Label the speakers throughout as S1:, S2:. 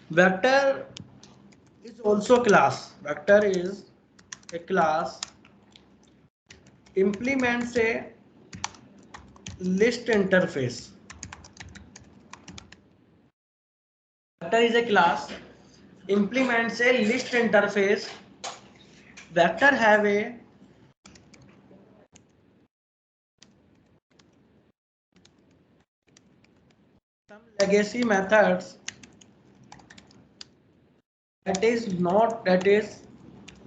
S1: Vector is also class. Vector is a class, implements a list interface. Vector is a class, implements a list interface. Vector have a some legacy methods that is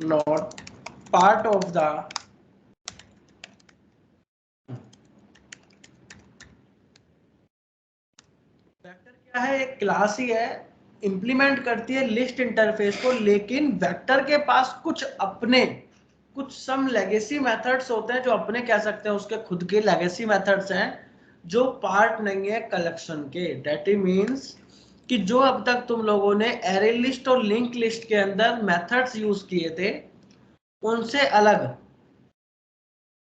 S1: not part of the vector. क्या है, एक class ही है, implement करती है list interface को, लेकिन vector के पास कुछ सम लेगेसी मेथड्स होते हैं जो अपने कह सकते हैं उसके खुद के लेगेसी मेथड्स हैं जो पार्ट नहीं है कलेक्शन के। दैट मींस कि जो अब तक तुम लोगों ने एरे लिस्ट और लिंक लिस्ट के अंदर मेथड्स यूज किए थे उनसे अलग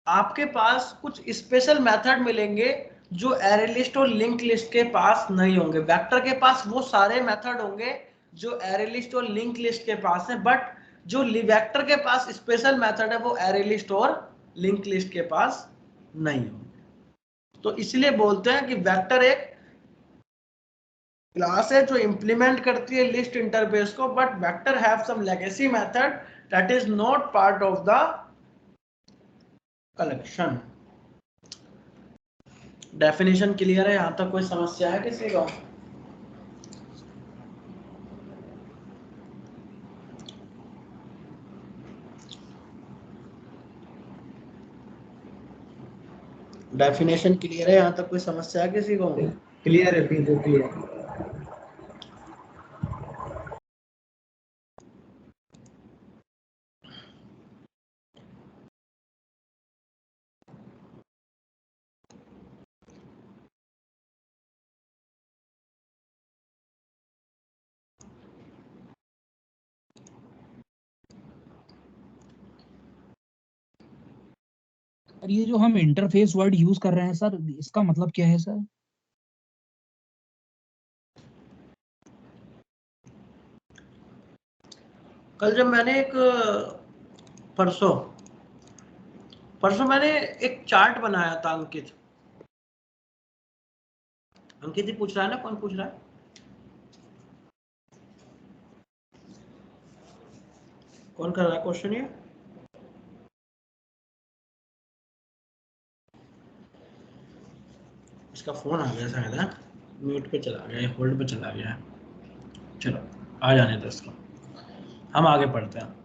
S1: आपके पास कुछ स्पेशल मेथड मिलेंगे जो एरे लिस्ट और लिंक लिस्ट के पास नहीं होंगे। वेक्टर के पास वो सारे मेथड होंगे जो एरे लिस्ट और लिंक लिस्ट के पास है, बट जो वेक्टर के पास स्पेशल मेथड है वो एरे लिस्ट और लिंक लिस्ट के पास नहीं होंगे। तो इसलिए बोलते हैं कि वेक्टर एक क्लास है जो इंप्लीमेंट करती है लिस्ट इंटरफेस को, but vector have some legacy method that is not part of the collection. Definition clear है? यहां तक कोई समस्या है किसी को? डेफिनेशन क्लियर है? यहां तक कोई समस्या है किसी को?
S2: क्लियर है, बिल्कुल क्लियर।
S3: और ये जो हम इंटरफेस वर्ड यूज कर रहे हैं सर, इसका मतलब क्या है सर?
S1: कल जब मैंने परसों मैंने एक चार्ट बनाया था, अंकित ही पूछ रहा है ना? कौन पूछ रहा है? कौन कर रहा है क्वेश्चन ये? इसका फोन आ गया शायद है, म्यूट पे चला गया, होल्ड पे चला गया। चलो आ जाने दो इसको, हम आगे पढ़ते हैं।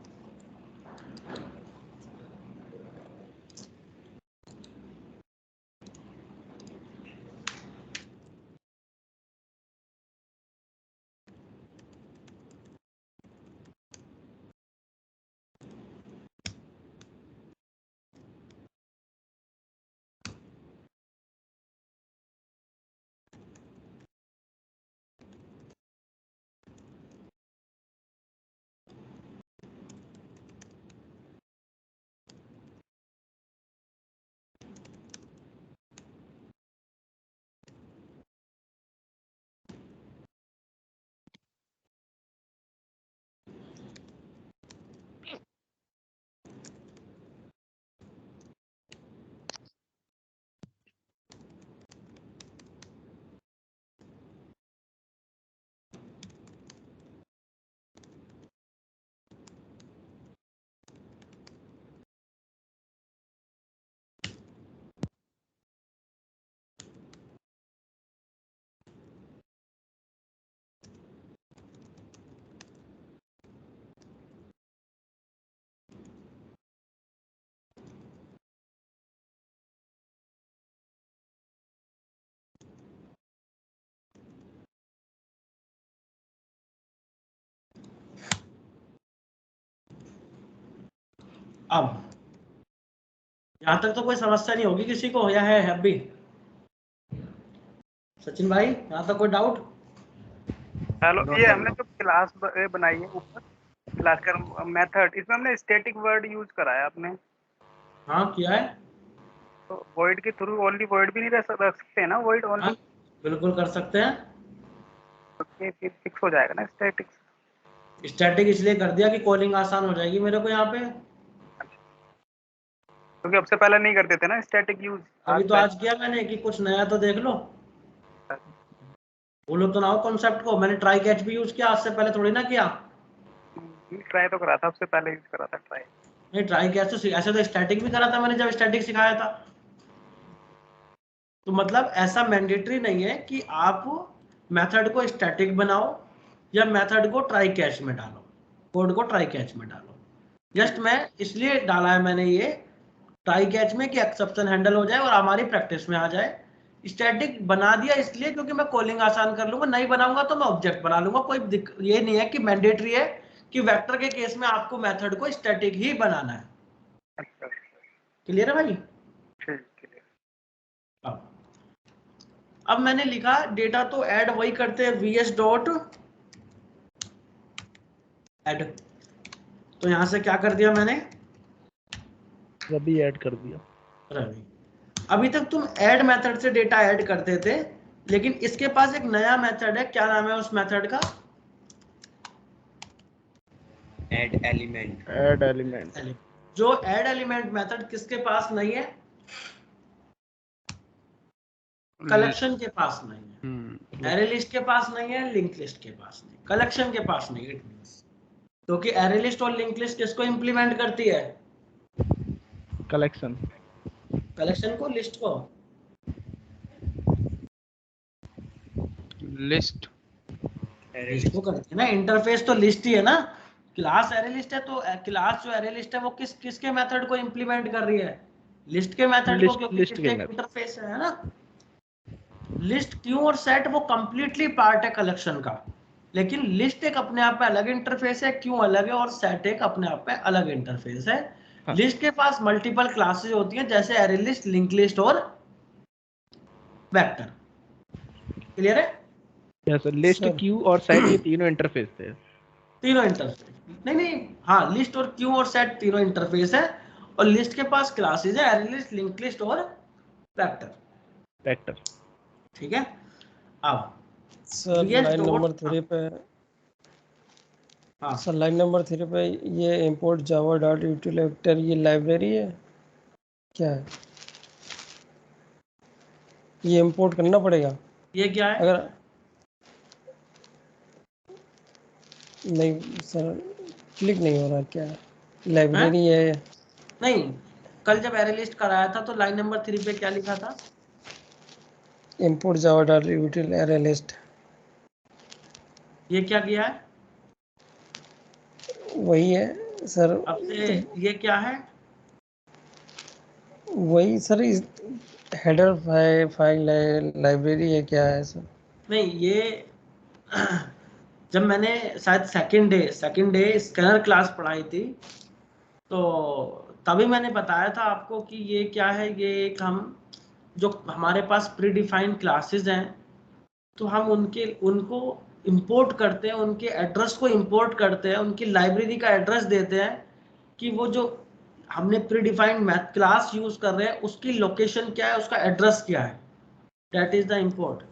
S1: अब यहां तक तो कोई समस्या नहीं होगी किसी को, या है अभी? सचिन भाई, यहां तक कोई डाउट?
S4: हेलो, ये हमने जो क्लास बनाई है ऊपर, क्लास का मेथड, इसमें हमने स्टैटिक वर्ड यूज कराया आपने।
S1: हाँ किया है।
S4: तो वॉइड के थ्रू ओनली वॉइड भी नहीं रख सकते हैं ना? वॉइड
S1: हाँ
S4: ओनली
S1: बिल्कुल कर सकते हैं।
S4: तो ये फिर फिक्स हो जाएगा ना स्टैटिक।
S1: स्टैटिक इसलिए कर दिया कि कॉलिंग आसान हो जाएगी मेरे को यहाँ पे।
S4: क्योंकि अब से पहले नहीं करते थे ना स्टैटिक यूज।
S1: अभी तो आज किया मैंने कि कुछ नया तो देख लो, बोलो तो ना हो कॉन्सेप्ट को। मैंने ट्राई कैच भी यूज किया, आज से पहले थोड़ी ना किया।
S4: ट्राई तो करा था, उससे पहले यूज करा था ट्राई।
S1: नहीं ट्राई कैच तो ऐसे तो स्टैटिक भी करा था मैंने जब स्टैटिक सिखाया था। तो मतलब ऐसा मैंडेटरी नहीं है कि आप मेथड को स्टैटिक बनाओ या मेथड को ट्राई कैच में डालो, कोड को ट्राई कैच में डालो। जस्ट मैं इसलिए डाला है मैंने ये ट्राई कैच में कि एक्सेप्शन हैंडल हो जाए और हमारी प्रैक्टिस में आ जाए। स्टैटिक बना दिया इसलिए क्योंकि मैं कॉलिंग आसान कर लूंगा, नहीं बनाऊंगा तो मैं ऑब्जेक्ट बना लूंगा। कोई ये नहीं है कि मैंडेटरी है कि वेक्टर के केस में आपको मेथड को स्टैटिक ही बनाना है।
S4: अच्छा
S1: क्लियर है भाई?
S4: ठीक है।
S1: अब मैंने लिखा डेटा तो ऐड वही करते हैं vs डॉट ऐड। तो यहां से क्या कर दिया मैंने,
S5: रवि ऐड कर दिया।
S1: रवि। अभी तक तुम ऐड मेथड से डेटा ऐड करते थे, लेकिन इसके पास एक नया मेथड है। क्या नाम है उस मेथड का?
S2: Add element.
S5: Add element.
S1: जो ऐड एलिमेंट मेथड किसके पास नहीं है? कलेक्शन के पास नहीं है, एरे लिस्ट के पास नहीं है, लिंक लिस्ट के पास नहीं, कलेक्शन के पास नहीं है। क्योंकि एरे लिस्ट और लिंक लिस्ट किसको इंप्लीमेंट करती है?
S5: कलेक्शन।
S1: कलेक्शन को, लिस्ट को?
S6: लिस्ट
S1: को करती है ना। इंटरफेस तो लिस्ट ही है ना। क्लास एरे लिस्ट है तो क्लास जो एरे लिस्ट है वो किसके मेथड को इंप्लीमेंट कर रही है? लिस्ट के मेथड को, क्योंकि लिस्ट एक इंटरफेस है ना। लिस्ट, क्यू और सेट वो कंप्लीटली पार्ट है कलेक्शन का, लेकिन लिस्ट एक अपने आप में अलग इंटरफेस है, क्यू अलग है और सेट एक अपने आप में अलग इंटरफेस है।
S5: हाँ।
S1: लिस्ट के पास मल्टीपल क्लासेस होती हैं जैसे एरे लिस्ट, लिंक लिस्ट और वेक्टर। क्लियर है?
S5: यस सर, लिस्ट, क्यू और सेट ये तीनों इंटरफेस थे।
S1: तीनों इंटरफेस नहीं, हाँ, लिस्ट और क्यू और सेट तीनों इंटरफेस है। और लिस्ट के पास क्लासेस है एरे लिस्ट, लिंक लिस्ट और वेक्टर। ठीक है। अब
S7: सर लाइन नंबर 3 पे,
S1: हाँ
S7: सर लाइन नंबर 3 पे ये इंपोर्ट जावा डॉट यूटिल वेक्टर, ये लाइब्रेरी है क्या है? ये इंपोर्ट करना पड़ेगा?
S1: ये क्या है?
S7: अगर नहीं सर, क्लिक नहीं हो रहा, क्या है? लाइब्रेरी है?
S1: नहीं, कल जब एरे लिस्ट कराया था तो लाइन नंबर 3 पे क्या लिखा था?
S7: Import Java dot यूटिल array list.
S1: ये क्या किया है?
S7: वही है सर।
S1: अब से ये क्या है?
S7: वही सर, हेडर फाइल है, लाइब्रेरी है, क्या है सर?
S1: नहीं, ये जब मैंने शायद सेकंड डे स्कैनर क्लास पढ़ाई थी तो तभी मैंने बताया था आपको कि ये क्या है। ये एक हम जो हमारे पास प्री डिफाइंड क्लासेस हैं तो हम उनको इंपोर्ट करते हैं, उनके एड्रेस को इंपोर्ट करते हैं, उनकी लाइब्रेरी का एड्रेस देते हैं कि वो जो हमने pre defined math class use कर रहे हैं उसकी लोकेशन क्या है, उसका एड्रेस क्या है। That is the import.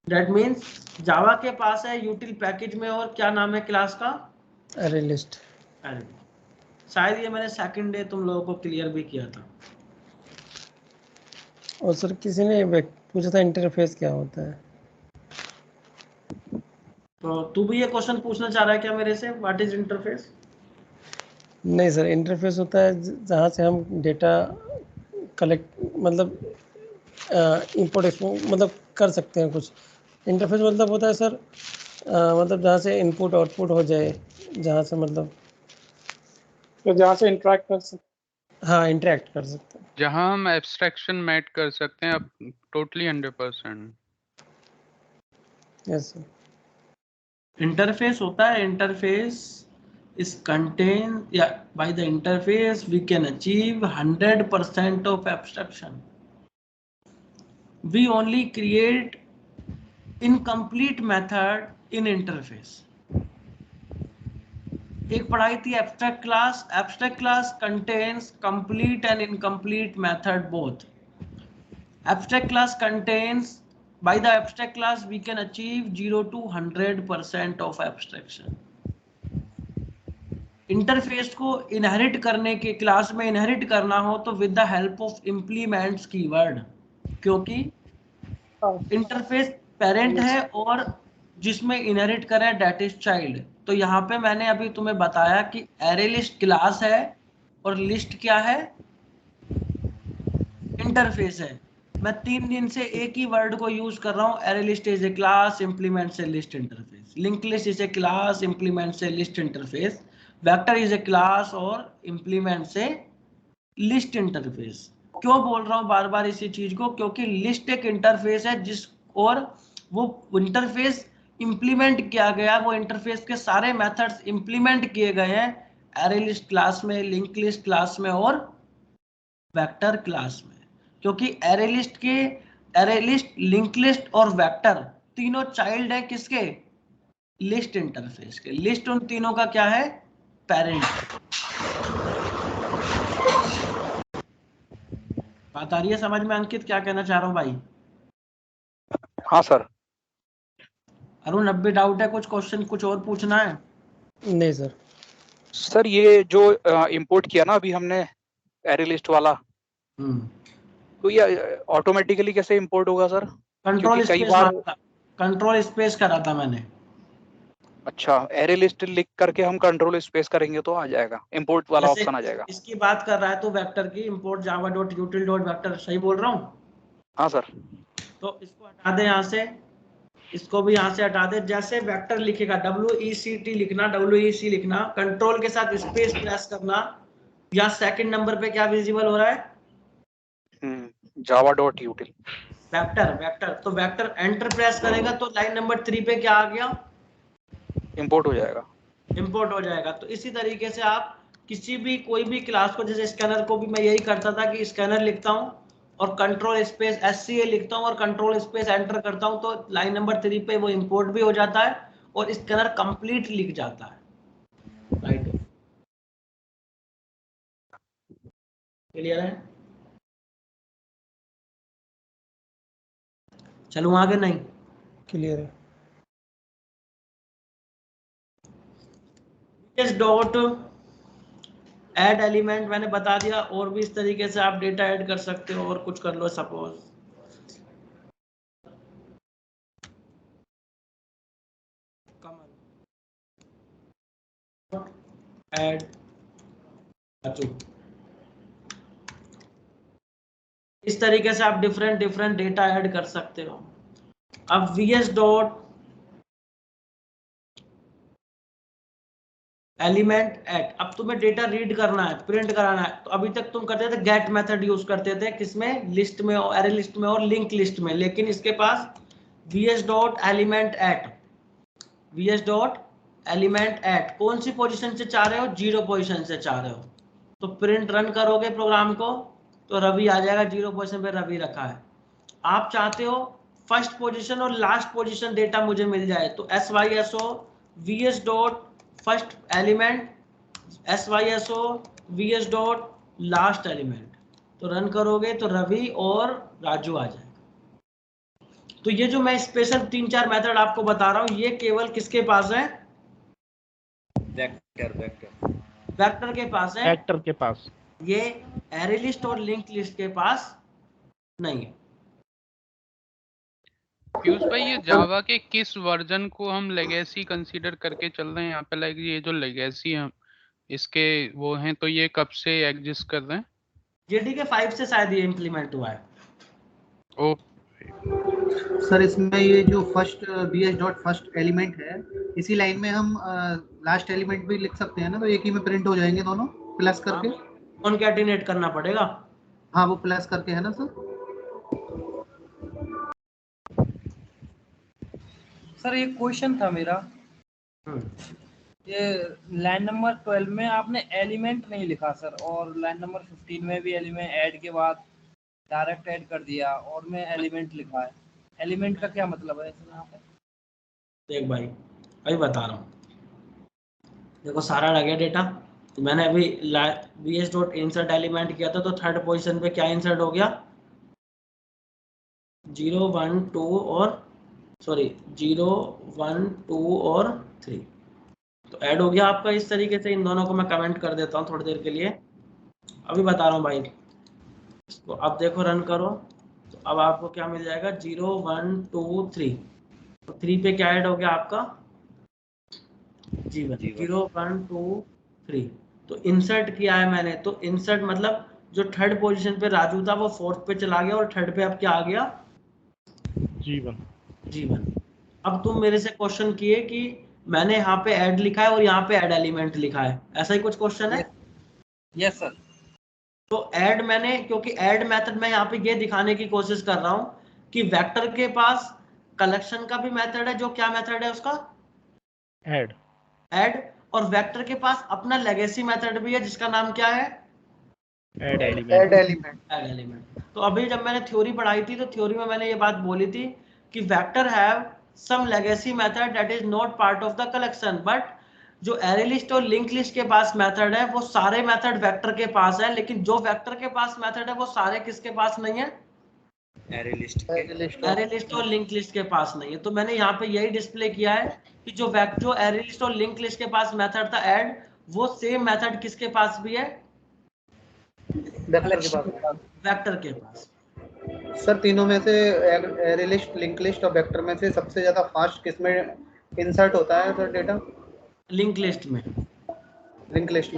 S1: That means Java के पास है यूटिल पैकेज में, और क्या नाम है क्लास का?
S7: Array list.
S1: शायद ये मैंने सेकंड डे तुम लोगों को क्लियर भी किया था।
S7: और सर किसी ने पूछा था इंटरफेस क्या होता है?
S1: तो तू भी ये क्वेश्चन पूछना चाह रहा है क्या मेरे से, व्हाट इज इंटरफेस?
S7: नहीं सर, इंटरफेस होता है जहाँ से हम डेटा कलेक्ट, मतलब इंपोर्ट एक्सपोर्ट मतलब कर सकते हैं कुछ। इंटरफेस मतलब होता है सर, मतलब जहाँ से इनपुट आउटपुट हो जाए, जहाँ से मतलब
S8: तो जहाँ से इंटरेक्ट कर सकते।
S7: हाँ, इंटरेक्ट कर सकते हैं,
S6: जहां हम एब्स्ट्रैक्शन मैट कर सकते हैं अब टोटली 100%।
S7: Yes sir.
S1: इंटरफेस होता है, interface is contained, yeah, by the interface we can achieve 100% of abstraction. We only create incomplete method in interface. एक पढ़ाई थी abstract class. Abstract class contains complete and incomplete method both. Abstract class contains By the abstract class we can achieve 0 to 100% of abstraction. Interface को inherit करने के, class में inherit करना हो तो with the help of implements keyword, क्योंकि interface parent है और जिसमें इनहेरिट करें डेट इज चाइल्ड। तो यहाँ पे मैंने अभी तुम्हें बताया कि एरे लिस्ट क्लास है और लिस्ट क्या है, इंटरफेस है। मैं 3 दिन से एक ही वर्ड को यूज कर रहा हूँ, array list is a class, implements list interface, link list is a class, implements list interface, vector is a class और इम्प्लीमेंट से लिस्ट इंटरफेस। क्यों बोल रहा हूँ बार बार इसी चीज को, क्योंकि लिस्ट एक इंटरफेस है जिस, और वो इंटरफेस इंप्लीमेंट किया गया, वो इंटरफेस के सारे मेथड्स इंप्लीमेंट किए गए हैं एरे लिस्ट क्लास में, लिंक लिस्ट क्लास में और वेक्टर क्लास में। क्योंकि एरे लिस्ट, लिंक लिस्ट और वेक्टर तीनों चाइल्ड है किसके, लिस्ट इंटरफेस के। लिस्ट उन तीनों का क्या है, पेरेंट। बात आ रही है समझ में अंकित, क्या कहना चाह रहा हूं भाई?
S9: हाँ सर।
S1: अरुण अब भी डाउट है, कुछ क्वेश्चन कुछ और पूछना है?
S7: नहीं सर।
S9: सर ये जो इंपोर्ट किया ना अभी हमने एरे लिस्ट वाला, तो ये ऑटोमेटिकली कैसे इंपोर्ट होगा सर?
S1: कंट्रोल
S9: कई
S1: स्पेस,
S9: बार
S1: कंट्रोल स्पेस करा था मैंने।
S9: अच्छा, एरे लिस्ट लिख करके हम कंट्रोल स्पेस करेंगे तो आ जाएगा, इंपोर्ट वाला ऑप्शन आ जाएगा।
S1: इसकी बात कर रहा है तो वेक्टर की, import Java dot यूटिल dot vector, सही बोल रहा हूँ?
S9: हाँ सर।
S1: तो इसको हटा दे यहाँ से, इसको भी यहाँ से हटा दे। जैसे वेक्टर लिखेगा WECT लिखना, WEC लिखना, कंट्रोल के साथ स्पेस प्रेस करना। या सेकंड नंबर पे क्या विजिबल हो रहा है,
S9: जावा डॉट यूटिल
S1: वेक्टर। तो वेक्टर एंटर प्रेस करेगा तो लाइन नंबर 3 पे क्या आ गया,
S9: इंपोर्ट हो जाएगा,
S1: इंपोर्ट हो जाएगा। तो इसी तरीके से आप किसी भी कोई भी क्लास को, जैसे स्कैनर को भी मैं यही करता था कि स्कैनर लिखता हूँ और कंट्रोल स्पेस SCA लिखता हूँ और कंट्रोल स्पेस एंटर करता हूँ, तो लाइन नंबर 3 पे वो इंपोर्ट भी हो जाता है और स्कैनर कंप्लीट लिख जाता है। राइट, क्लियर है? चलूं आगे? नहीं
S7: क्लियर है।
S1: डॉट ऐड एलिमेंट मैंने बता दिया, और भी इस तरीके से आप डेटा ऐड कर सकते हो। और कुछ कर लो, सपोज ऐड, इस तरीके से आप डिफरेंट डेटा ऐड कर सकते हो। अब VS डॉट एलिमेंट ऐड, अब तुम्हें डेटा रीड करना है, प्रिंट कराना है। तो अभी तक तुम करते थे गेट मेथड यूज करते थे, किसमें, लिस्ट में, एरे लिस्ट में और लिंक लिस्ट में। लेकिन इसके पास VS dot element add, VS dot element add कौन सी पोजीशन से चाह रहे हो, 0 पोजीशन से चाह रहे हो। तो प्रिंट रन करोगे प्रोग्राम को तो रवि आ जाएगा, 0 पोजीशन पे रवि रखा है। आप चाहते हो फर्स्ट पोजीशन और लास्ट पोजीशन डेटा मुझे मिल जाए, तो SYSO VS dot first element, SYSO VS dot last element. तो रन करोगे तो रवि और राजू आ जाएगा। तो ये जो मैं स्पेशल 3-4 मेथड आपको बता रहा हूँ, ये केवल किसके पास है, वेक्टर के पास है,
S5: वेक्टर के पास।
S1: ये एरे लिस्ट और लिंक लिस्ट के पास नहीं है।
S6: पीयूष भाई, ये जावा के किस वर्जन को हम लेगेसी कंसीडर करके चल रहे हैं यहाँ पे? लाइक ये जो लेगेसी हम इसके वो हैं, तो ये कब से एग्जिस्ट कर रहे हैं?
S1: JDK 5 से शायद ये इम्प्लीमेंट हुआ है।
S6: ओ
S10: सर इसमें ये जो first VS dot first element है, इसी लाइन में हम लास्ट एलिमेंट भी लिख सकते हैं ना, तो एक ही में प्रिंट हो जाएंगे दोनों प्लस करके।
S1: कॉन्कैटिनेट करना पड़ेगा।
S10: हाँ वो प्लस करके है ना सर।
S11: सर एक क्वेश्चन था मेरा, ये लाइन नंबर 12 में आपने एलिमेंट नहीं लिखा सर, और लाइन नंबर 15 में भी एलिमेंट ऐड के बाद डायरेक्ट ऐड कर दिया और मैं एलिमेंट लिखा है। एलिमेंट का क्या मतलब है यहाँ पे?
S1: देख भाई, अभी बता रहा हूँ, देखो सारा लग गया डेटा। तो मैंने अभी VS डॉट इंसर्ट एलिमेंट किया था, तो थर्ड पोजीशन पे क्या इंसर्ट हो गया, 0 1 2 और सॉरी 0 1 2 और 3। तो ऐड हो गया आपका इस तरीके से। इन दोनों को मैं कमेंट कर देता हूँ थोड़ी देर के लिए, अभी बता रहा हूँ भाई इसको। अब देखो रन करो तो अब आपको क्या मिल जाएगा 0 1 2 3। तो 3 पे क्या ऐड हो गया आपका G1 0 1 2 3। तो इंसर्ट किया है मैंने, तो इंसर्ट मतलब जो थर्ड पोजीशन पे राजू था वो फोर्थ पे चला गया और थर्ड पे अब क्या आ गया G1। अब तुम मेरे से क्वेश्चन किए कि मैंने यहाँ पे ऐड लिखा है और यहाँ पे ऐड एलिमेंट लिखा है, ऐसा ही कुछ क्वेश्चन है?
S11: Yes sir.
S1: तो ऐड मैंने, क्योंकि ऐड मेथड मैं यहाँ पे ये दिखाने की कोशिश कर रहा हूँ कि वेक्टर के पास कलेक्शन का भी मेथड है, जो क्या मेथड है उसका
S5: ऐड,
S1: और वेक्टर के पास अपना लेगेसी मेथड भी है जिसका नाम क्या है
S5: ऐड एलिमेंट।
S1: तो अभी जब मैंने थ्योरी पढ़ाई थी तो थ्योरी में मैंने ये बात बोली थी कि vector have some legacy method that is not part of the collection, but जो एरे लिस्ट और लिंक लिस्ट के पास मेथड है वो सारे मेथड वेक्टर के पास है, लेकिन जो वेक्टर के पास मेथड है वो सारे किसके पास नहीं है
S2: एरे लिस्ट
S1: और लिंक लिस्ट के पास नहीं है। तो मैंने यहाँ पे यही डिस्प्ले किया है कि जो एरे लिस्ट और लिंक लिस्ट के पास मेथड था ऐड, वो सेम मेथड किसके पास भी है वेक्टर के पास।
S10: सर तीनों में से एरे लिस्ट, लिंक लिस्ट और वेक्टर में से सबसे ज्यादा फास्ट किसमें इंसर्ट होता है सर डेटा?
S1: लिंक लिस्ट में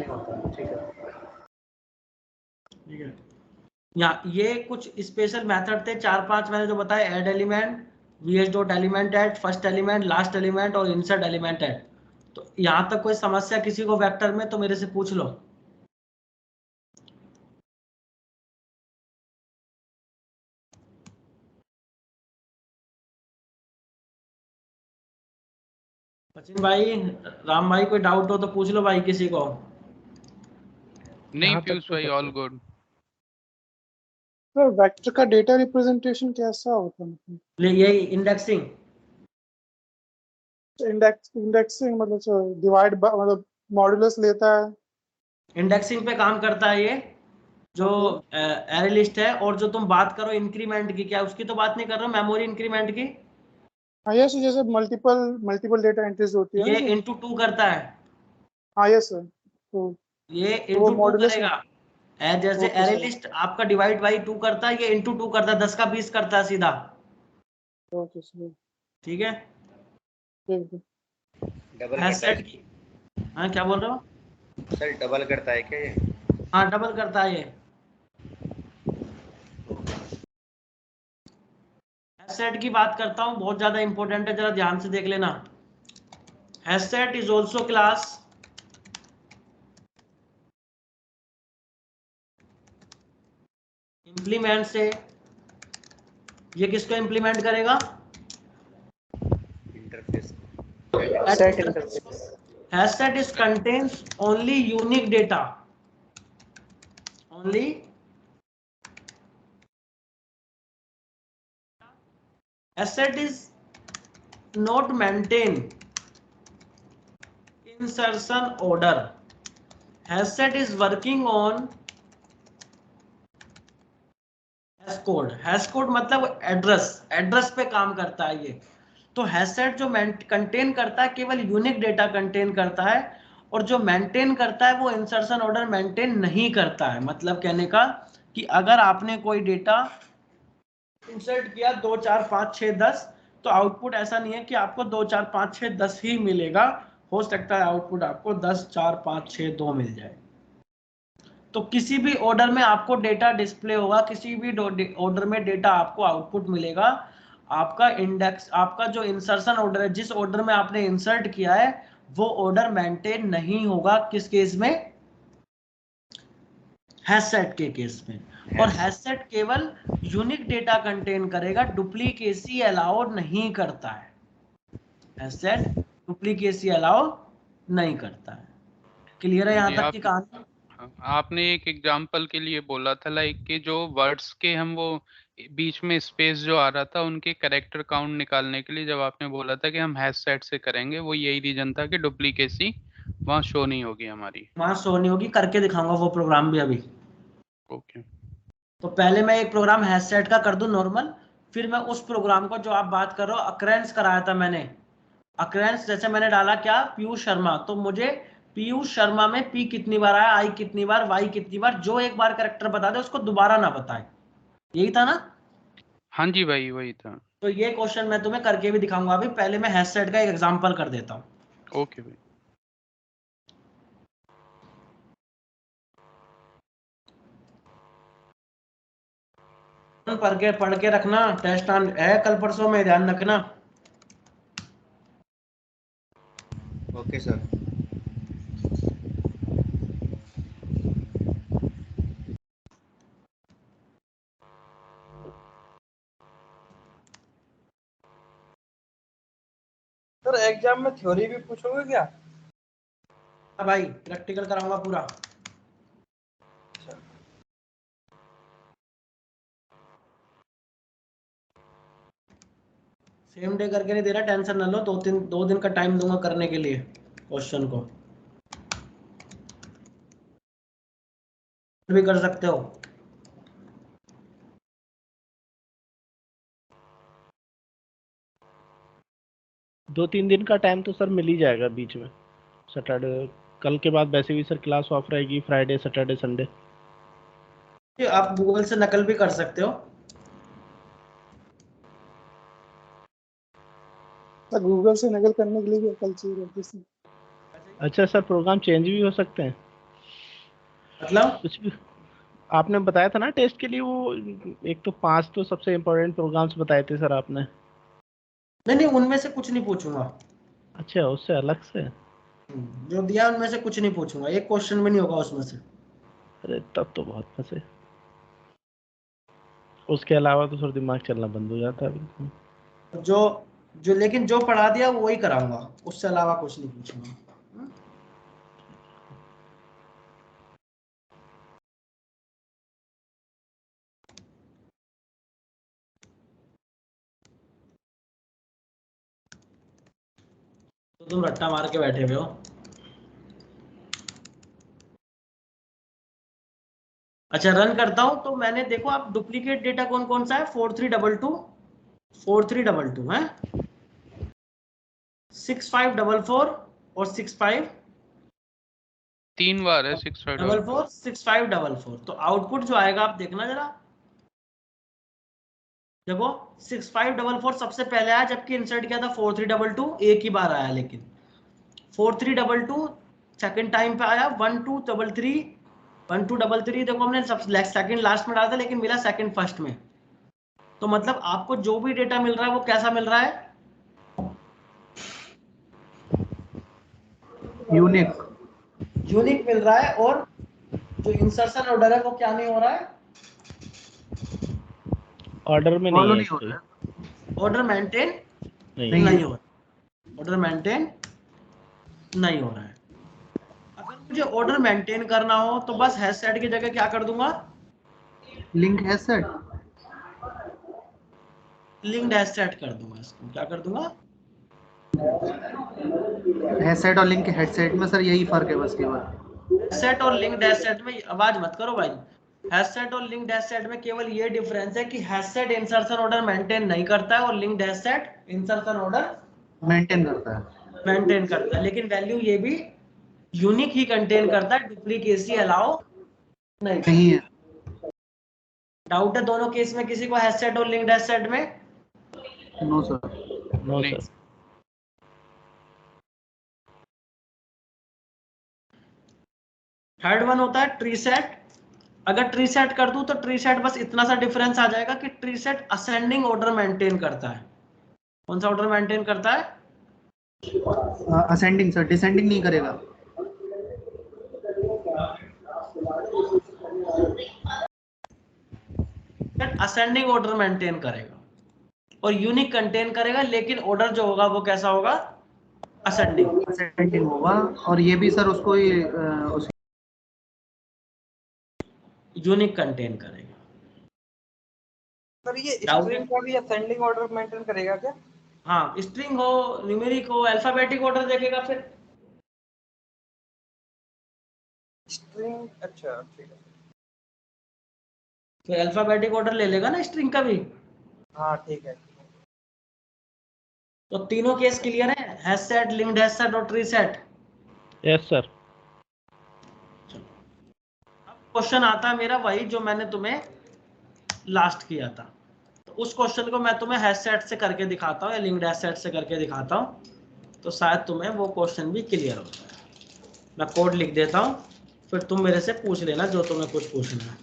S10: होता है। ठीक है।
S1: यहाँ ये कुछ स्पेशल मेथड थे 4-5 मैंने जो बताया, add element, vs.element add, first element, last element और इंसर्ट एलिमेंट ऐड। तो यहाँ तक कोई समस्या किसी को वेक्टर में तो मेरे से पूछ लो। सचिन भाई, राम भाई, कोई डाउट हो तो पूछ लो भाई किसी को।
S6: नहीं पीयूष भाई, ऑल गुड।
S8: सर वेक्टर का डेटा रिप्रेजेंटेशन कैसा होता है?
S1: यही इंडेक्सिंग
S8: मतलब डिवाइड मतलब मॉड्यूलस लेता है,
S1: इंडेक्सिंग पे काम करता है ये जो एरे लिस्ट है। और जो तुम बात करो इंक्रीमेंट की, क्या उसकी तो बात नहीं कर रहा हूँ, मेमोरी इंक्रीमेंट की।
S8: हाँ यस, जैसे मल्टीपल डेटा एंट्रीज होती है
S1: ये इनटू 2 करता है।
S8: हाँ यस सर। तो
S1: ये इनटू 2 करेगा। जैसे एरे लिस्ट आपका डिवाइड बाई 2 करता है, ये इनटू 2 करता है, 10 का 20 करता है सीधा।
S8: ओके सर,
S1: ठीक है।
S8: ठीक है।
S2: डबल करता है।
S1: हाँ क्या बोल रहे हो
S2: सर? डबल करता है क्या ये?
S1: हाँ डबल करता है ये। हैशसेट की बात करता हूँ, बहुत ज्यादा इंपॉर्टेंट है, जरा ध्यान से देख लेना। HashSet is also class implement से। ये किसको इंप्लीमेंट करेगा?
S2: Interface.
S1: HashSet is contains only unique data, only asset is not maintain insertion order. Hasset is working on hash code. hash code मतलब एड्रेस पे काम करता है ये। तो हैशसेट जो कंटेन करता है केवल यूनिक डेटा कंटेन करता है, और जो मेंटेन करता है वो इंसर्शन ऑर्डर मेंटेन नहीं करता है। मतलब कहने का कि अगर आपने कोई डेटा इंसर्ट किया 2 4 5 6 10, तो आउटपुट ऐसा नहीं है कि आपको 2 4 5 6 10 ही मिलेगा। हो सकता है आउटपुट आपको 10 4 5 6 2 मिल जाए। तो किसी भी ऑर्डर में आपको डेटा डिस्प्ले होगा, किसी भी ऑर्डर में डेटा आपको आउटपुट मिलेगा। आपका इंडेक्स, आपका जो इंसर्शन ऑर्डर है, जिस ऑर्डर में आपने इंसर्ट किया है वो ऑर्डर मेंटेन नहीं होगा। किस केस में? हैशसेट के केस में। और हैशसेट केवल यूनिक डेटा कंटेन करेगा, डुप्लीकेसी अलाउ नहीं करता है। हैशसेट डुप्लीकेसी अलाउ नहीं करता है। क्लियर है यहाँ तक की कहानी?
S6: आपने एक एग्जांपल के लिए बोला था लाइक कि जो वर्ड्स के हम वो बीच में स्पेस जो आ रहा था उनके कैरेक्टर काउंट निकालने के लिए जब आपने बोला था कि हम हैशसेट से करेंगे, वो यही रीजन था कि डुप्लीकेसी वहाँ शो नहीं होगी हमारी।
S1: वहाँ शो नहीं होगी, करके दिखाऊंगा वो प्रोग्राम भी अभी।
S6: ओके।
S1: तो पहले मैं एक प्रोग्राम हैशसेट का कर दूं नॉर्मल, फिर मैं उस प्रोग्राम को जो आप बात कर रहे हो अक्रेंस कराया था मैंने, अक्रेंस जैसे मैंने डाला क्या पीयूष शर्मा, तो मुझे पीयूष शर्मा में पी कितनी बार आया, आई कितनी बार, वाई कितनी बार, जो एक बार कैरेक्टर बता दे उसको दोबारा ना बताए, यही था ना?
S6: हाँ जी भाई वही था।
S1: तो ये क्वेश्चन मैं तुम्हें करके भी दिखाऊंगा, अभी पहले मैं हैशसेट का एक एग्जांपल कर देता हूँ।
S6: ओके भाई।
S1: पढ़ के रखना, टेस्ट ऑन है कल परसों में, ध्यान रखना।
S2: Okay sir.
S11: सर एग्जाम में थ्योरी भी पूछोगे क्या?
S1: हाँ भाई, प्रैक्टिकल कराऊंगा पूरा। सेम डे करके नहीं दे रहा, टेंशन ना लो, दो दिन का टाइम दूंगा करने के लिए क्वेश्चन को, भी कर सकते हो।
S5: दो तीन दिन का टाइम तो सर मिल ही जाएगा बीच में, सैटरडे कल के बाद वैसे भी सर क्लास ऑफ रहेगी, फ्राइडे सैटरडे संडे।
S1: आप गूगल से नकल भी कर सकते हो।
S8: तो गूगल से नकल करने के लिए भी अकल चाहिए रहती है।
S5: अच्छा सर, प्रोग्राम चेंज भी हो सकते हैं?
S1: मतलब
S5: कुछ भी आपने बताया था ना टेस्ट के लिए, वो एक तो 5 तो सबसे इम्पोर्टेंट प्रोग्राम्स बताए थे सर आपने।
S1: नहीं, उनमें से कुछ नहीं पूछूंगा।
S5: अच्छा, उससे अलग से?
S1: जो दिया उनमें से कुछ नहीं पूछूंगा, एक क्वेश्चन भी नहीं होगा उसमें से।
S5: अरे तब तो बहुत फंसे। उसके अलावा तो सर दिमाग चलना बंद हो जाता है बिल्कुल।
S1: जो लेकिन जो पढ़ा दिया वही कराऊंगा, उससे अलावा कुछ नहीं पूछूंगा। तो तुम रट्टा मार के बैठे हुए हो। अच्छा रन करता हूं, तो मैंने देखो आप डुप्लीकेट डेटा कौन कौन सा है, 4322 है, 6544 और 65
S6: 3 बार है 6544।
S1: 6544। तो आउटपुट जो आएगा आप देखना जरा, देखो 6544 सबसे पहले आया, जबकि इंसर्ट किया था 4322, एक ही बार आया, लेकिन 4322 सेकंड टाइम पे आया, 1233 देखो हमने सब सेकंड लास्ट में डाला था, लेकिन मिला सेकंड फर्स्ट में। तो मतलब आपको जो भी डेटा मिल रहा है वो कैसा मिल रहा है, यूनिक मिल रहा है। और जो इंसर्शन ऑर्डर है वो क्या नहीं हो रहा है,
S5: ऑर्डर में नहीं
S10: हो
S5: है,
S10: रहा है।
S1: ऑर्डर मेंटेन
S5: नहीं
S1: नहीं हो रहा, ऑर्डर मेंटेन नहीं हो रहा है। अगर मुझे ऑर्डर मेंटेन करना हो तो बस हैश सेट की जगह क्या कर दूंगा,
S10: link hash set,
S1: linked hash set कर दूंगा, इसको क्या कर दूंगा,
S10: हैश सेट और लिंक हेडसेट में सर यही फर्क है बस केवल।
S1: सेट और लिंक्ड हैश सेट में आवाज मत करो भाई, हैश सेट और लिंक्ड हैश सेट में केवल ये डिफरेंस है कि hash set insertion order maintain नहीं करता है और linked hash set insertion order
S10: maintain करता है,
S1: मेंटेन करता है, लेकिन वैल्यू ये भी यूनिक ही कंटेन करता है, डुप्लीकेसी अलाउ नहीं
S10: है।
S1: डाउट है दोनों केस में किसी को हैश सेट और लिंक्ड हैश सेट में?
S10: No sir.
S5: No sir.
S1: Third one होता है ट्री सेट। अगर ट्री सेट कर दूं तो ट्री सेट बस इतना सा डिफरेंस आ जाएगा कि tree set ascending order maintain करता है। कौन सा ऑर्डर मेंटेन करता है?
S10: असेंडिंग सर, डिसेंडिंग नहीं करेगा।
S1: असेंडिंग ऑर्डर मेंटेन करेगा और यूनिक कंटेन करेगा, लेकिन ऑर्डर जो होगा वो कैसा होगा,
S10: असेंडिंग होगा। और ये भी सर उसको
S1: यूनिक कंटेन करेगा।
S11: सर ये स्ट्रिंग का भी असेंडिंग ऑर्डर मेंटेन करेगा क्या?
S1: हाँ, स्ट्रिंग हो, न्यूमेरिक हो, अल्फाबेटिक ऑर्डर देखेगा फिर।
S11: स्ट्रिंग, अच्छा ठीक है।
S1: फिर अल्फाबेटिक ऑर्डर ले लेगा ना स्ट्रिंग का भी।
S11: हाँ ठीक है।
S1: तो तीनों केस क्लियर है, hash set, linked hash set और tree set.
S5: Yes sir.
S1: Question आता है मेरा वही जो मैंने तुम्हें लास्ट किया था, तो उस क्वेश्चन को मैं तुम्हें हैश सेट से करके दिखाता हूँ या लिंक्ड हैश सेट से करके दिखाता हूँ, तो शायद तुम्हें वो क्वेश्चन भी क्लियर हो जाए। मैं कोड लिख देता हूँ, फिर तुम मेरे से पूछ लेना जो तुम्हें कुछ पूछना है।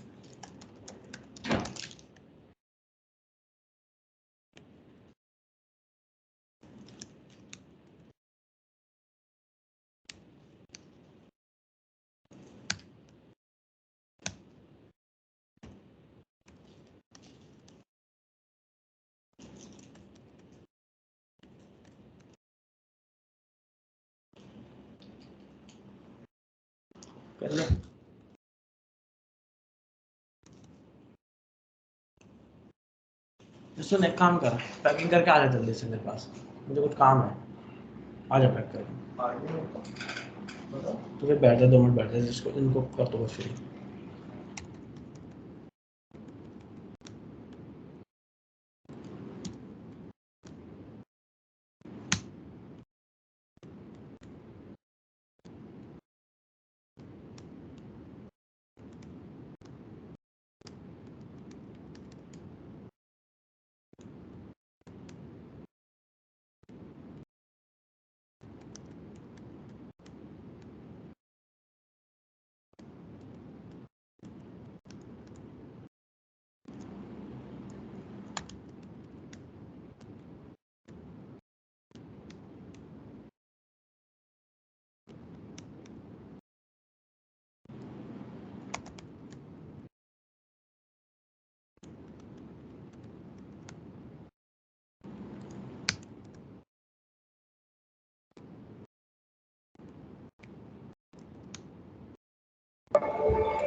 S1: कर ले। सुन एक काम कर, पैकिंग करके आ जा जल्दी से मेरे पास, मुझे कुछ काम है। आ जा पैक कर। तो फिर बैठ जा, 2 मिनट बैठ जा, जिसको इनको कर दो फ्री।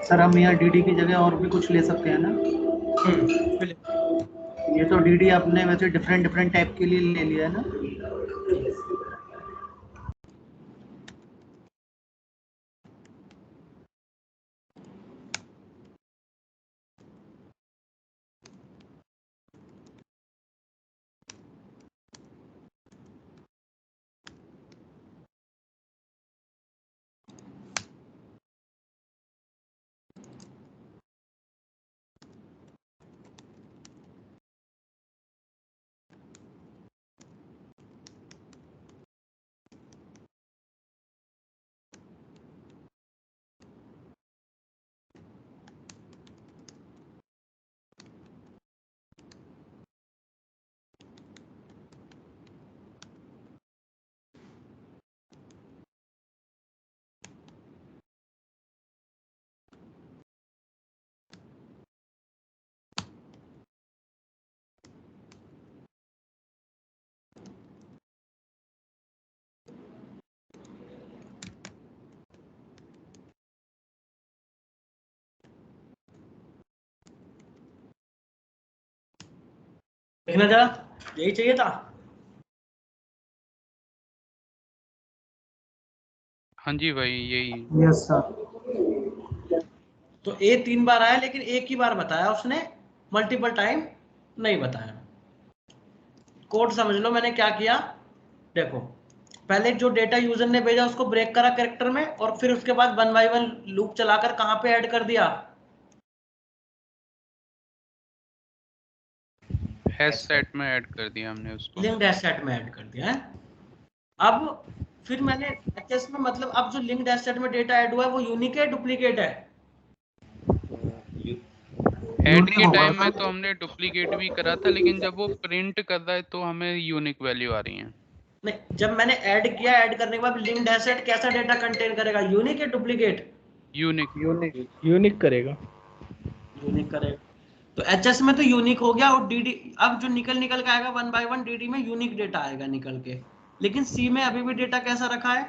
S10: सर हम यहाँ डीडी की जगह और भी कुछ ले सकते हैं ना? ये तो डीडी आपने वैसे डिफरेंट टाइप के लिए ले लिया है ना?
S1: देखना जरा, यही चाहिए था।
S6: हाँ जी भाई यही।
S10: Yes sir.
S1: तो ए 3 बार आया, लेकिन एक ही बार बताया उसने, मल्टीपल टाइम नहीं बताया। कोड समझ लो मैंने क्या किया। देखो पहले जो डेटा यूजर ने भेजा उसको ब्रेक करा कैरेक्टर में, और फिर उसके बाद 1 बाय 1 लूप चलाकर कहां पे ऐड कर दिया,
S6: हैश सेट में ऐड कर दिया हमने उसको,
S1: लिंक्ड हैश सेट में ऐड कर दिया है। अब फिर मैंने एचएस में, मतलब अब जो लिंक्ड हैश सेट में डेटा ऐड हुआ है वो यूनिक है डुप्लीकेट है?
S6: ऐड के टाइम में तो हमने डुप्लीकेट भी करा था, लेकिन जब वो प्रिंट कर रहा है तो हमें यूनिक वैल्यू आ रही है।
S1: नहीं, जब मैंने ऐड किया, ऐड करने के बाद लिंक्ड हैश सेट कैसा डेटा कंटेन करेगा, यूनिक या डुप्लीकेट?
S5: यूनिक करेगा।
S1: यूनिक करेगा। तो एचएस में तो यूनिक हो गया, और डीडी अब जो निकल के आएगा 1 बाय 1 डीडी में यूनिक डेटा आएगा निकल के, लेकिन सी में अभी भी डेटा कैसा रखा है,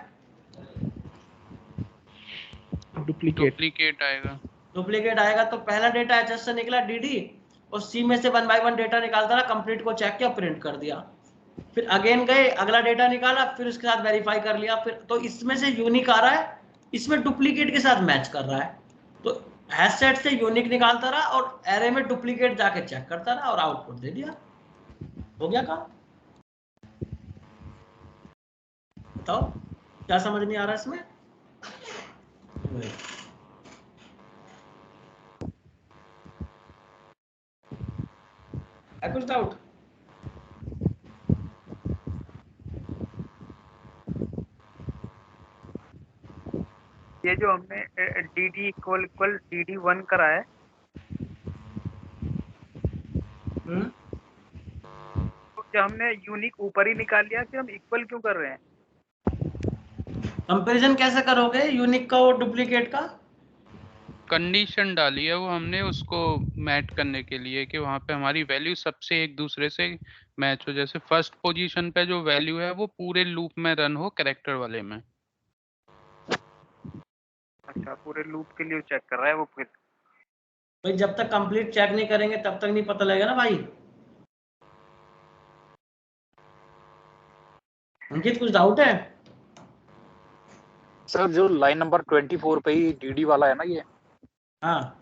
S6: डुप्लीकेट आएगा।
S1: डुप्लीकेट आएगा। तो पहला डेटा एचएस से निकला डीडी, और सी में से 1 बाय 1 डेटा निकालता रहा, कंप्लीट को चेक किया, प्रिंट कर दिया, फिर अगेन गए अगला डेटा निकाला, फिर उसके साथ वेरीफाई कर लिया, फिर तो इसमें से यूनिक आ रहा है, इसमें डुप्लीकेट के साथ मैच कर रहा है। तो हैश सेट से यूनिक निकालता रहा और एरे में डुप्लीकेट जाके चेक करता रहा और आउटपुट दे दिया। हो गया काम? बताओ क्या समझ नहीं आ रहा इसमें? है कुछ डाउट?
S4: ये जो हमने dd इक्वल इक्वल dd1 करा है, तो क्या हमने यूनिक ऊपर ही निकाल लिया, फिर हम इक्वल क्यों कर रहे हैं?
S1: कंपैरिजन कैसे करोगे यूनिक का और डुप्लीकेट का?
S6: कंडीशन डाली है वो हमने उसको मैच करने के लिए कि वहां पे हमारी वैल्यू सबसे एक दूसरे से मैच हो। जैसे फर्स्ट पोजीशन पे जो वैल्यू है वो पूरे लूप में रन हो कैरेक्टर वाले में।
S4: अच्छा, पूरे लूप के लिए चेक कर रहा है वो फिर।
S1: भाई जब तक कंप्लीट चेक नहीं करेंगे तब तक नहीं पता लगेगा ना भाई। अंकित कुछ डाउट है?
S9: सर जो लाइन नंबर 24 पे ही डीडी वाला है ना ये,
S1: हाँ,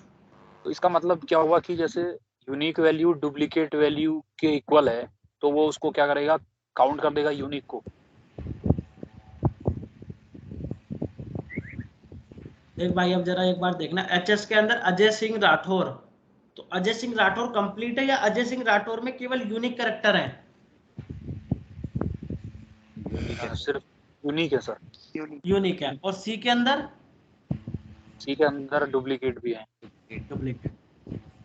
S9: तो इसका मतलब क्या हुआ कि जैसे यूनिक वैल्यू डुप्लीकेट वैल्यू के इक्वल है, तो वो उसको क्या करेगा, काउंट कर देगा यूनिक को।
S1: देख भाई अब जरा एक बार देखना, एचएस के अंदर अजय सिंह राठौर, तो अजय सिंह राठौर कंप्लीट है या अजय सिंह राठौर में केवल यूनिक कैरेक्टर है?
S9: सिर्फ यूनिक है सर।
S1: यूनिक है। और सी के अंदर?
S9: सी के अंदर डुप्लीकेट भी है।
S1: डुप्लीकेट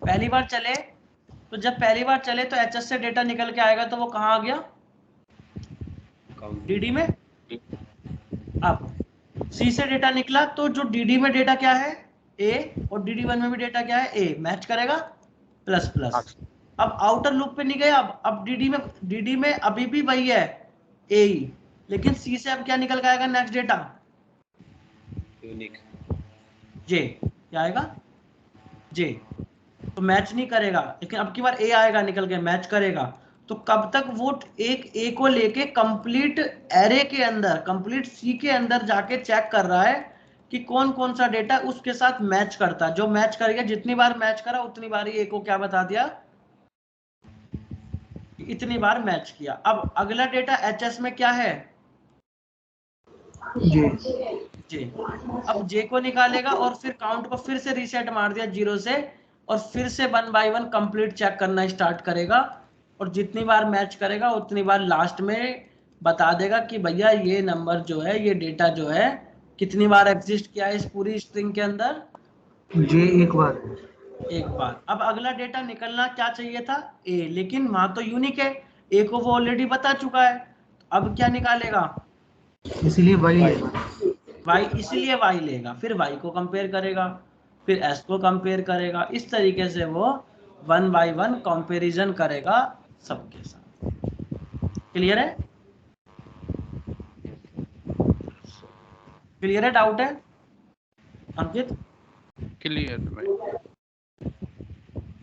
S1: पहली बार चले, तो जब पहली बार चले तो एचएस से डेटा निकल के आएगा, तो वो कहाँ आ गया? डीडी में। अब सी से डेटा निकला तो जो डीडी में डेटा क्या है? ए, और डीडी1 में भी डेटा क्या है? ए। मैच करेगा प्लस प्लस। अब आउटर लूप पे नहीं गए, अब डीडी में अभी भी वही है ए ही, लेकिन सी से अब क्या निकल के आएगा नेक्स्ट डेटा?
S2: यूनिक
S1: जे। क्या आएगा? जे। तो मैच नहीं करेगा, लेकिन अब की बार ए आएगा निकल के, मैच करेगा। तो कब तक वो एक ए को लेके कंप्लीट एरे के अंदर, कंप्लीट सी के अंदर जाके चेक कर रहा है कि कौन कौन सा डेटा उसके साथ मैच करता है। जो मैच करेगा, जितनी बार मैच करा उतनी बार ए को क्या बता दिया, इतनी बार मैच किया। अब अगला डेटा एचएस में क्या है? जे। अब जे को निकालेगा और फिर काउंट को फिर से रीसेट मार दिया 0 से, और फिर से 1 बाय 1 कंप्लीट चेक करना स्टार्ट करेगा, और जितनी बार मैच करेगा उतनी बार लास्ट में बता देगा कि भैया ये नंबर जो है, ये डेटा जो है, कितनी बार एग्जिस्ट किया है इस पूरी स्ट्रिंग के अंदर?
S10: जे एक बार।
S1: एक बार। अब अगला डेटा निकलना क्या चाहिए था? ए, लेकिन वहां तो यूनिक है, ए को वो ऑलरेडी बता चुका है। अब क्या निकालेगा?
S10: इसीलिए वाई लेगा।
S1: वाई, इसीलिए वाई लेगा, फिर वाई को कंपेयर करेगा, फिर एस को कंपेयर करेगा। इस तरीके से वो 1 बाय 1 कंपैरिजन करेगा सबके साथ। क्लियर है? क्लियर है? डाउट है अंकित?
S6: क्लियर भाई,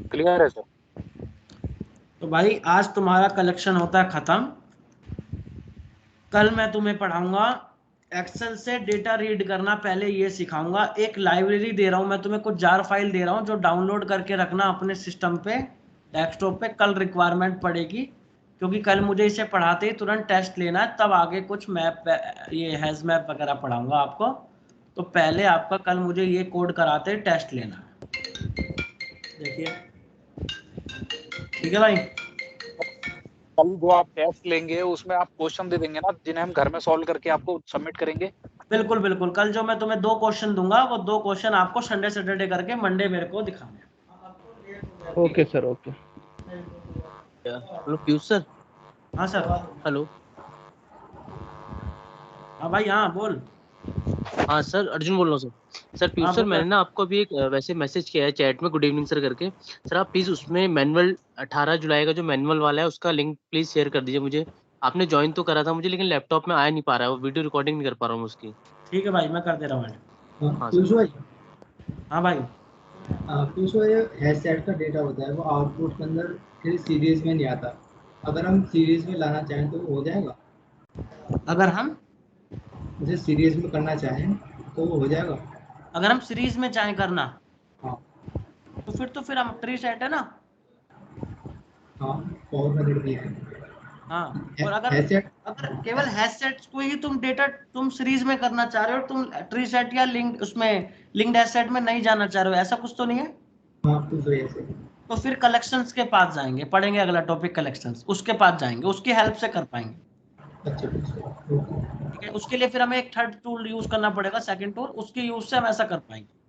S9: क्लियर है सर।
S1: तो भाई आज तुम्हारा कलेक्शन होता है खत्म। कल मैं तुम्हें पढ़ाऊंगा एक्सेल से डेटा रीड करना, पहले ये सिखाऊंगा। एक लाइब्रेरी दे रहा हूं मैं तुम्हें, कुछ जार फाइल दे रहा हूं जो डाउनलोड करके रखना अपने सिस्टम पे, डेस्कटॉप पे। कल रिक्वायरमेंट पड़ेगी, क्योंकि कल मुझे इसे पढ़ाते ही तुरंत टेस्ट लेना है, तब आगे कुछ मैप, ये हैज मैप वगैरह पढ़ाऊंगा आपको। तो पहले आपका कल मुझे ये कोड कराते टेस्ट लेना है। देखिए, ठीक है भाई?
S9: कल जो आप टेस्ट लेंगे उसमें आप क्वेश्चन दे देंगे ना, जिन्हें हम घर में सॉल्व करके आपको सबमिट करेंगे।
S1: बिल्कुल बिल्कुल, कल जो मैं तुम्हें 2 क्वेश्चन दूंगा, वो 2 क्वेश्चन आपको संडे सैटरडे करके मंडे मेरे को दिखाना।
S5: Okay sir, okay.
S12: Hello Piyush sir.
S1: हाँ सर।
S12: हेलो।
S1: हाँ भाई, हाँ बोल।
S12: हाँ सर, अर्जुन बोल रहा हूँ सर। सर पीयूष सर, मैंने ना आपको अभी एक वैसे मैसेज किया है चैट में, गुड इवनिंग सर करके। सर आप प्लीज उसमें मैनुअल 18 जुलाई का जो मैनुअल वाला है उसका लिंक प्लीज शेयर कर दीजिए मुझे। आपने ज्वाइन तो करा था मुझे, लेकिन लैपटॉप में आ नहीं पा रहा है, वो वीडियो रिकॉर्डिंग नहीं कर पा रहा हूँ उसकी।
S1: ठीक है भाई, मैं कर दे रहा हूँ।
S12: हाँ
S1: भाई,
S13: पीयूष भाई, हैश टैग का डेटा होता है वो आउटपुट के अंदर फिर सीरीज में नहीं आता। अगर हम सीरीज में लाना चाहें तो हो जाएगा?
S1: अगर हम
S13: उसे सीरीज में करना चाहें तो वो हो जाएगा?
S1: अगर हम सीरीज में चाहें करना,
S13: हाँ,
S1: तो फिर हम ट्री सेट है ना।
S13: हाँ, और मेथड भी है।
S1: हाँ, और अगर केवल हैश सेट्स को ही तुम डेटा तुम सीरीज में करना चाह रहे हो, तुम ट्री सेट या लिंक्ड उसमें लिंक्ड हैश सेट में नहीं जाना चाह रहे हो, ऐसा कुछ तो नहीं है? तो फिर कलेक्शंस के पास जाएंगे, पढ़ेंगे अगला टॉपिक कलेक्शंस, उसके पास जाएंगे, उसकी हेल्प से कर पाएंगे। ठीक है, उसके लिए फिर हमें एक थर्ड टूल यूज करना पड़ेगा, सेकंड टूल, उसके यूज से हम ऐसा कर पाएंगे।